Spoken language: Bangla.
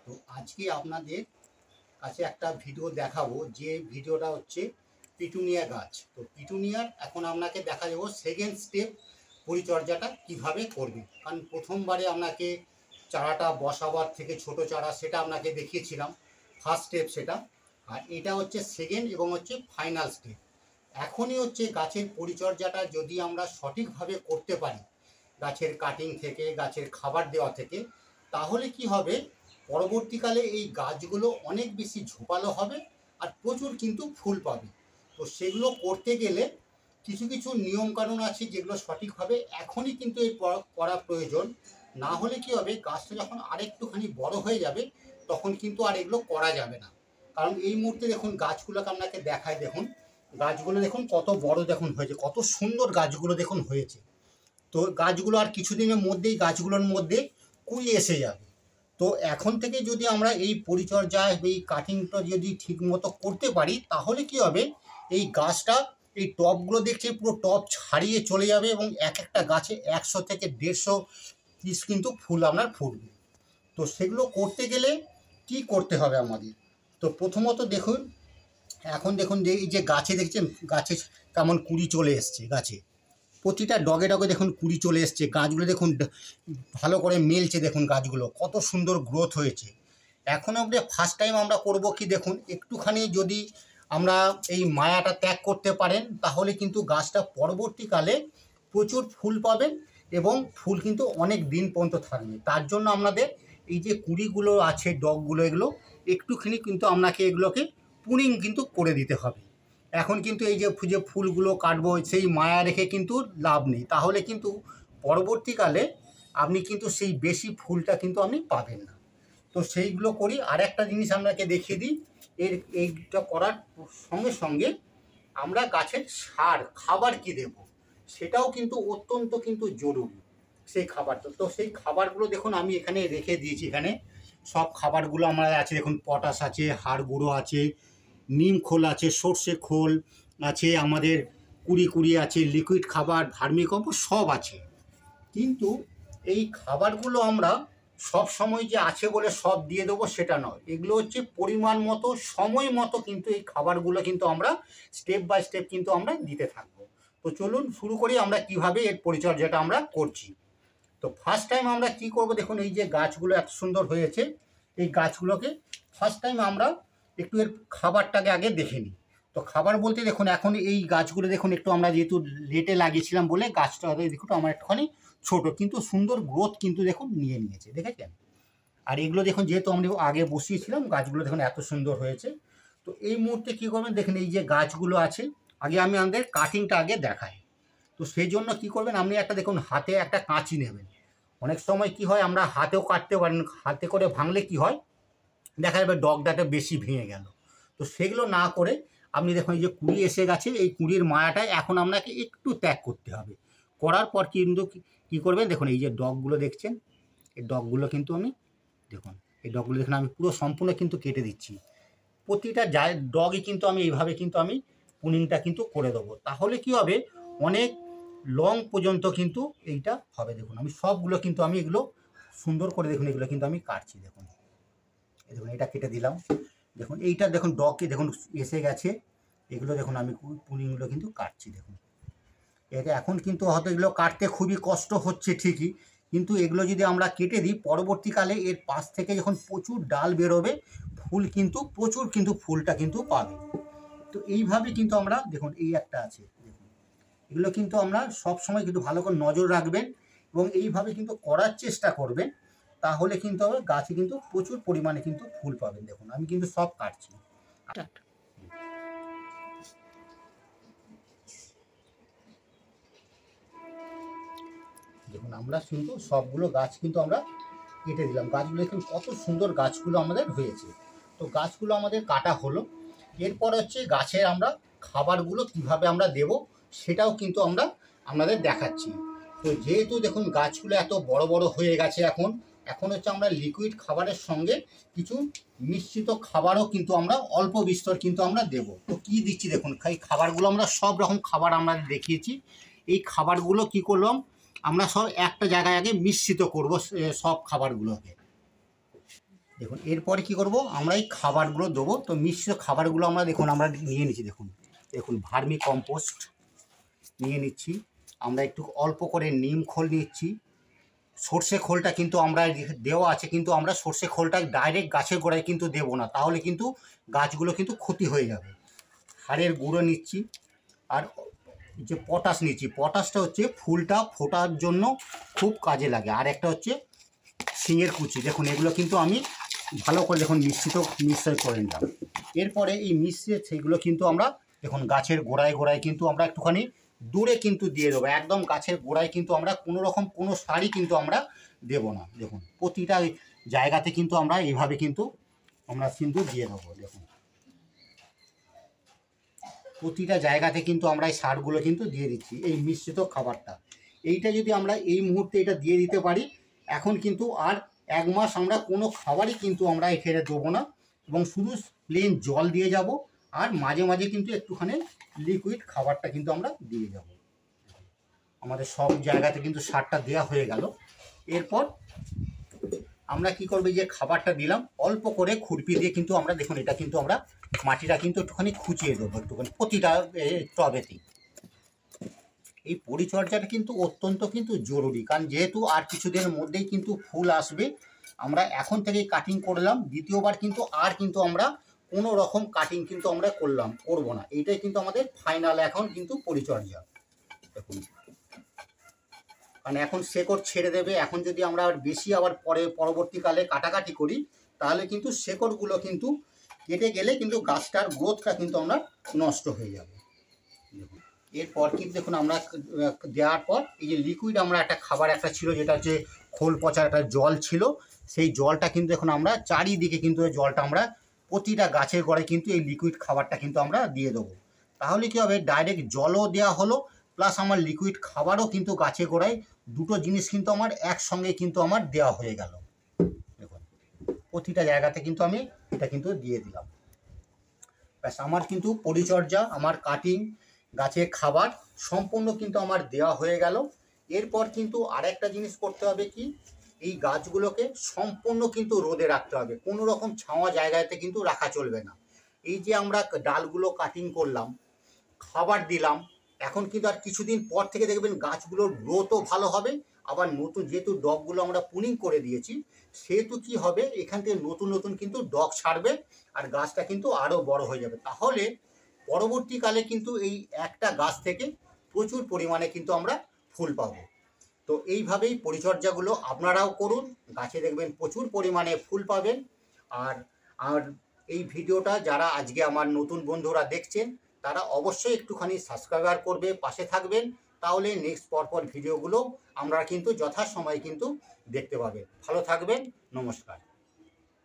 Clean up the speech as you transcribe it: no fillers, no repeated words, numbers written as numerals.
তো আজকে আপনাদের কাছে একটা ভিডিও দেখাবো, যে ভিডিওটা হচ্ছে পিটুনিয়া গাছ। তো পিটুনিয়ার এখন আপনাকে দেখা যাবো সেকেন্ড স্টেপ পরিচর্যাটা কিভাবে করবে। কারণ প্রথমবারে আপনাকে চারাটা বসাবার থেকে ছোট চারা সেটা আপনাকে দেখিয়েছিলাম, ফার্স্ট স্টেপ সেটা। আর এটা হচ্ছে সেকেন্ড এবং হচ্ছে ফাইনাল স্টেপ। এখনই হচ্ছে গাছের পরিচর্যাটা যদি আমরা সঠিকভাবে করতে পারি, গাছের কাটিং থেকে, গাছের খাবার দেওয়া থেকে, তাহলে কি হবে, পরবর্তীকালে এই গাছগুলো অনেক বেশি ঝোপালো হবে আর প্রচুর কিন্তু ফুল পাবে। তো সেগুলো করতে গেলে কিছু কিছু নিয়মকানুন আছে, যেগুলো সঠিকভাবে এখনই কিন্তু এই করা প্রয়োজন। না হলে কি হবে, গাছটা যখন আরেকটুখানি বড় হয়ে যাবে তখন কিন্তু আর এগুলো করা যাবে না। কারণ এই মুহূর্তে দেখুন গাছগুলোকে আপনাকে দেখায়, দেখুন গাছগুলো দেখুন কত বড় দেখুন হয়েছে, কত সুন্দর গাছগুলো দেখুন হয়েছে। তো গাছগুলো আর কিছুদিনের মধ্যেই গাছগুলোর মধ্যে কুড়ি এসে যাবে। তো এখন থেকে যদি আমরা এই পরিচর্যা, এই কাটিংটা যদি ঠিকমতো করতে পারি, তাহলে কি হবে, এই গাছটা, এই টবগুলো দেখছি পুরো টব ছাড়িয়ে চলে যাবে এবং এক একটা গাছে 100 থেকে 150 পিস কিন্তু ফুল আপনার ফুটবে। তো সেগুলো করতে গেলে কি করতে হবে আমাদের? তো প্রথমত দেখুন, এখন দেখুন যে এই যে গাছে দেখছেন, গাছে কেমন কুড়ি চলে এসছে, গাছে প্রতিটা ডগে ডগে দেখুন কুড়ি চলে এসছে। গাছগুলো দেখুন ভালো করে মেলছে, দেখুন গাছগুলো কত সুন্দর গ্রোথ হয়েছে। এখন অবধি ফার্স্ট টাইম আমরা করব কি, দেখুন একটুখানি যদি আমরা এই মায়াটা ত্যাগ করতে পারেন, তাহলে কিন্তু গাছটা পরবর্তীকালে প্রচুর ফুল পাবেন এবং ফুল কিন্তু অনেক দিন পর্যন্ত থাকবে। তার জন্য আপনাদের এই যে কুড়িগুলো আছে, ডগগুলো, এগুলো একটুখানি কিন্তু আপনাকে এগুলোকে পুনিং কিন্তু করে দিতে হবে। এখন কিন্তু এই যে ফুলগুলো কাটবো সেই মায়া রেখে কিন্তু লাভ নেই, তাহলে কিন্তু পরবর্তীকালে আপনি কিন্তু সেই বেশি ফুলটা কিন্তু আপনি পাবেন না। তো সেইগুলো করি। আর একটা জিনিস আপনাকে দেখিয়ে দিই, এইটা করার সঙ্গে সঙ্গে আমরা গাছের সার খাবার কি দেব, সেটাও কিন্তু অত্যন্ত কিন্তু জরুরি, সেই খাবারটা। তো সেই খাবারগুলো দেখুন আমি এখানে রেখে দিয়েছি। এখানে সব খাবারগুলো আমার আছে, দেখুন পটাশ আছে, হাড় গুঁড়ো আছে, নিম খোল আছে, সর্ষে খোল আছে, আমাদের কুড়ি কুড়ি আছে, লিকুইড খাবার, ভার্মিকম্পোস্ট সব আছে। কিন্তু এই খাবারগুলো আমরা সব সময় যে আছে বলে সব দিয়ে দেবো সেটা নয়, এগুলো হচ্ছে পরিমাণ মতো, সময় মতো কিন্তু এই খাবারগুলো কিন্তু আমরা স্টেপ বাই স্টেপ কিন্তু আমরা দিতে থাকবো। তো চলুন শুরু করি আমরা কিভাবে এর পরিচর্যাটা আমরা করছি। তো ফার্স্ট টাইম আমরা কি করব, দেখুন এই যে গাছগুলো এত সুন্দর হয়েছে, এই গাছগুলোকে ফার্স্ট টাইম আমরা একটু এর খাবারটাকে আগে দেখে নিই। তো খাবার বলতে দেখুন এখন এই গাছগুলো দেখুন একটু আমরা যেহেতু লেটে লাগিয়েছিলাম বলে গাছটা দেখুন আমার একটুখানি ছোট, কিন্তু সুন্দর গ্রোথ কিন্তু দেখুন নিয়ে নিয়েছে, দেখেছেন। আর এগুলো দেখুন যেহেতু আমরা আগে বসিয়েছিলাম, গাছগুলো দেখুন এত সুন্দর হয়েছে। তো এই মুহূর্তে কী করবেন, দেখুন এই যে গাছগুলো আছে, আগে আমি আমাদের কাটিংটা আগে দেখাই। তো সেই জন্য কী করবেন, আপনি একটা দেখুন হাতে একটা কাঁচি নেবেন। অনেক সময় কি হয়, আমরা হাতেও কাটতে পারেন, হাতে করে ভাঙলে কি হয়, দেখা যাবে ডগটাটা বেশি ভেঙে গেল। তো সেগুলো না করে আপনি দেখুন এই যে কুড়ি এসে গেছে, এই কুড়ির মায়াটাই এখন আপনাকে একটু ত্যাগ করতে হবে। করার পর কিন্তু কী করবেন, দেখুন এই যে ডগগুলো দেখছেন, এই ডগগুলো কিন্তু আমি দেখুন, এই ডগগুলো দেখুন আমি পুরো সম্পূর্ণ কিন্তু কেটে দিচ্ছি। প্রতিটা ডগই কিন্তু আমি এইভাবে কিন্তু আমি পুনিংটা কিন্তু করে দেবো। তাহলে কি হবে, অনেক লং পর্যন্ত কিন্তু এইটা হবে। দেখুন আমি সবগুলো কিন্তু আমি এগুলো সুন্দর করে দেখুন এগুলো কিন্তু আমি কাটছি। দেখুন এই দেখুন এটা কেটে দিলাম। দেখুন এইটা দেখুন ডগকে দেখুন এসে গেছে, এগুলো দেখুন আমি পুনিংগুলো কিন্তু কাটছি। দেখুন এটা এখন কিন্তু হয়তো এগুলো কাটতে খুবই কষ্ট হচ্ছে ঠিকই, কিন্তু এগুলো যদি আমরা কেটে দিই, পরবর্তীকালে এর পাশ থেকে যখন প্রচুর ডাল বেরোবে, ফুল কিন্তু প্রচুর কিন্তু ফুলটা কিন্তু পাবে। তো এইভাবে কিন্তু আমরা দেখুন এই একটা আছে, দেখুন এগুলো কিন্তু আমরা সব সময় কিন্তু ভালো করে নজর রাখবেন এবং এইভাবে কিন্তু করার চেষ্টা করবেন, তাহলে কিন্তু হবে গাছে কিন্তু প্রচুর পরিমাণে কিন্তু ফুল পাবেন। দেখুন আমি কিন্তু সব কাটছি। দেখুন আমরা কিন্তু সবগুলো গাছ কিন্তু আমরা কেটে দিলাম। গাছগুলো দেখুন কত সুন্দর গাছগুলো আমাদের হয়েছে। তো গাছগুলো আমাদের কাটা হলো। এরপর হচ্ছে গাছের আমরা খাবারগুলো কিভাবে আমরা দেব সেটাও কিন্তু আমরা আপনাদের দেখাচ্ছি। তো যেহেতু দেখুন গাছগুলো এত বড় বড় হয়ে গেছে, এখন হচ্ছে আমরা লিকুইড খাবারের সঙ্গে কিছু মিশ্রিত খাবারও কিন্তু আমরা অল্প বিস্তর কিন্তু আমরা দেব। তো কি দিচ্ছি দেখুন, এই খাবারগুলো আমরা সব রকম খাবার আমরা দেখিয়েছি। এই খাবারগুলো কি করলাম, আমরা সব একটা জায়গায় আগে মিশ্রিত করব সব খাবারগুলোকে। দেখুন এরপরে কি করব, আমরা এই খাবারগুলো দেবো। তো মিশ্র খাবারগুলো আমরা দেখুন আমরা নিয়ে নিচ্ছি। দেখুন দেখুন ভার্মি কম্পোস্ট নিয়ে নিচ্ছি, আমরা একটু অল্প করে নিম খোল নিচ্ছি। সর্ষে খোলটা কিন্তু আমরা দেওয়া আছে, কিন্তু আমরা সর্ষে খোলটা ডাইরেক্ট গাছের গোড়ায় কিন্তু দেবো না, তাহলে কিন্তু গাছগুলো কিন্তু ক্ষতি হয়ে যাবে। হাড়ের গুঁড়ো নিচ্ছি, আর যে পটাশ নিচ্ছি, পটাশটা হচ্ছে ফুলটা ফোটার জন্য খুব কাজে লাগে। আর একটা হচ্ছে শিঙের কুচি। দেখুন এগুলো কিন্তু আমি ভালো করে দেখুন মিশ্রণ করে নিলাম। এরপরে এই মিশ্রিত সেইগুলো কিন্তু আমরা দেখুন গাছের গোড়ায় গোড়ায় কিন্তু আমরা একটুখানি দূরে কিন্তু দিয়ে দেবো। একদম গাছের গোড়ায় কিন্তু আমরা কোনো রকম কোনো সারই কিন্তু আমরা দেবো না। দেখুন প্রতিটা জায়গাতে কিন্তু আমরা এইভাবে কিন্তু দিয়ে দেবো। দেখুন প্রতিটা জায়গাতে কিন্তু আমরা এই সারগুলো কিন্তু দিয়ে দিচ্ছি, এই মিশ্রিত খাবারটা। এইটা যদি আমরা এই মুহূর্তে এটা দিয়ে দিতে পারি, এখন কিন্তু আর 1 মাস আমরা কোনো খাবারই কিন্তু আমরা এখানে দেবো না, এবং শুধু প্লেন জল দিয়ে যাব। আর মাঝে মাঝে কিন্তু একটুখানি লিকুইড খাবারটা কিন্তু আমরা দিয়ে যাব। আমাদের সব জায়গাতে কিন্তু সারটা দেওয়া হয়ে গেল। এরপর আমরা কি করবো, যে খাবারটা দিলাম অল্প করে খুরপি দিয়ে কিন্তু আমরা দেখুন এটা কিন্তু আমরা মাটিটা কিন্তু একটুখানি খুঁচিয়ে দেবো, একটুখানি প্রতিটা টবেতেই। এই পরিচর্যাটা কিন্তু অত্যন্ত কিন্তু জরুরি, কারণ যেহেতু আর কিছুদিনের মধ্যেই কিন্তু ফুল আসবে। আমরা এখন থেকেই কাটিং করলাম, দ্বিতীয়বার কিন্তু আর কিন্তু আমরা কোনো রকম কাটিং কিন্তু আমরা করবো না। এইটাই কিন্তু আমাদের ফাইনাল এখন কিন্তু পরিচর্যা। দেখুন কারণ এখন শেকড় ছেড়ে দেবে। এখন যদি আমরা বেশি আবার পরবর্তীকালে কাটাকাটি করি, তাহলে কিন্তু শেকড়গুলো কিন্তু কেটে গেলে কিন্তু গাছটার গ্রোথটা কিন্তু আমরা নষ্ট হয়ে যাবে। এরপর কিন্তু দেখুন আমরা দেওয়ার পর এই যে লিকুইড আমরা একটা খাবার একটা ছিল, যেটা হচ্ছে খোল পচার একটা জল ছিল, সেই জলটা কিন্তু এখন আমরা চারিদিকে কিন্তু জলটা আমরা প্রতিটা গাছের গোড়ায় কিন্তু এই লিকুইড খাবারটা কিন্তু আমরা দিয়ে দেবো। তাহলে কী হবে, ডাইরেক্ট জলও দেওয়া হলো, প্লাস আমার লিকুইড খাবারও কিন্তু গাছের গোড়ায়, দুটো জিনিস কিন্তু আমার একসঙ্গে কিন্তু আমার দেওয়া হয়ে গেল। দেখুন প্রতিটা জায়গাতে কিন্তু আমি এটা কিন্তু দিয়ে দিলাম। ব্যাস আমার কিন্তু পরিচর্যা, আমার কাটিং, গাছের খাবার সম্পূর্ণ কিন্তু আমার দেওয়া হয়ে গেল। এরপর কিন্তু আরেকটা জিনিস করতে হবে কি, এই গাছগুলোকে সম্পূর্ণ কিন্তু রোদে রাখতে হবে, কোনো রকম ছাওয়া জায়গাতে কিন্তু রাখা চলবে না। এই যে আমরা ডালগুলো কাটিং করলাম, খাবার দিলাম, এখন কিন্তু আর কিছুদিন পর থেকে দেখবেন গাছগুলোর গ্রোথও ভালো হবে। আবার নতুন যেহেতু ডগগুলো আমরা পুনিং করে দিয়েছি, সেহেতু কি হবে, এখান থেকে নতুন নতুন কিন্তু ডগ ছাড়বে, আর গাছটা কিন্তু আরও বড় হয়ে যাবে। তাহলে পরবর্তীকালে কিন্তু এই একটা গাছ থেকে প্রচুর পরিমাণে কিন্তু আমরা ফুল পাবো। তো এইভাবেই পরিচর্যাগুলো আপনারাও করুন, গাছে দেখবেন প্রচুর পরিমাণে ফুল পাবেন। আর আর এই ভিডিওটা যারা আজকে আমার নতুন বন্ধুরা দেখছেন, তারা অবশ্যই একটুখানি সাবস্ক্রাইবার করবে, পাশে থাকবেন, তাহলে নেক্সট পরপর ভিডিওগুলো আমরা কিন্তু যথাসময়ে কিন্তু দেখতে পাবেন। ভালো থাকবেন, নমস্কার।